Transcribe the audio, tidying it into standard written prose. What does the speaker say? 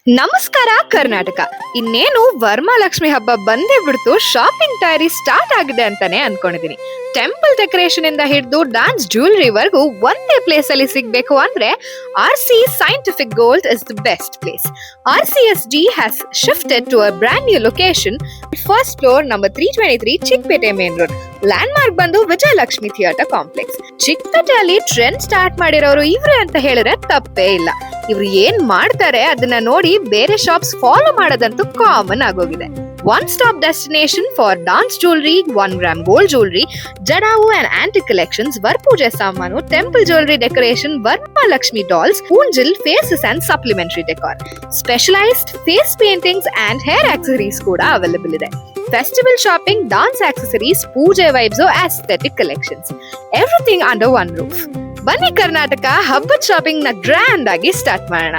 ನಮಸ್ಕಾರ ಕರ್ನಾಟಕ. ಇನ್ನೇನು ವರಮಹಾಲಕ್ಷ್ಮಿ ಹಬ್ಬ ಬಂದೇ ಬಿಡ್ತು, ಶಾಪಿಂಗ್ ತಯಾರಿ ಸ್ಟಾರ್ಟ್ ಆಗಿದೆ ಅಂತಾನೆ ಅನ್ಕೊಂಡಿದೀನಿ. ಟೆಂಪಲ್ ಡೆಕೋರೇಷನ್ ಇಂದ ಹಿಡಿದು ಡಾನ್ಸ್ ಜ್ಯುವೆಲರಿ ವರೆಗೂ ಒಂದೇ ಪ್ಲೇಸ್ ಅಲ್ಲಿ ಸಿಗ್ಬೇಕು ಅಂದ್ರೆ RC Scientific Gold is the best place. RCSG has shifted to a brand new location, first floor, number 323, Chickpete main road. Landmark ಬಂದು ವಿಜಯಲಕ್ಷ್ಮಿ ಥಿಯೇಟರ್ ಕಾಂಪ್ಲೆಕ್ಸ್. ಚಿಕ್ಕಪೇಟೆಯಲ್ಲಿ ಟ್ರೆಂಡ್ ಸ್ಟಾರ್ಟ್ ಮಾಡಿರೋರು ಇವ್ರೆ ಅಂತ ಹೇಳಿದ್ರೆ ತಪ್ಪೇ ಇಲ್ಲ. ಇವ್ರು ಏನ್ ಮಾಡ್ತಾರೆ ಅದನ್ನ ನೋಡಿ ಬೇರೆ ಶಾಪ್ಸ್ ಫಾಲೋ ಮಾಡೋದಂತೂ ಕಾಮನ್ ಆಗೋಗಿದೆ. One stop destination for dance jewellery, 1 gram gold jewelry, jadau and antique collections, ವರಪೂಜೆ ಸಾಮಾನು, temple jewellery decoration, Varamahalakshmi dolls, ಹೂಂಜಿಲ್, faces and supplementary decor, specialised face paintings and hair accessories ಕೂಡ ಅವೈಲೇಬಲ್ ಇದೆ. Festival shopping, dance accessories, pooja vibes, aesthetic collections, everything under one roof. ಬನ್ನಿ ಕರ್ನಾಟಕ, ಹಬ್ಬದ shopping ನ grand ಆಗಿ start ಮಾಡೋಣ.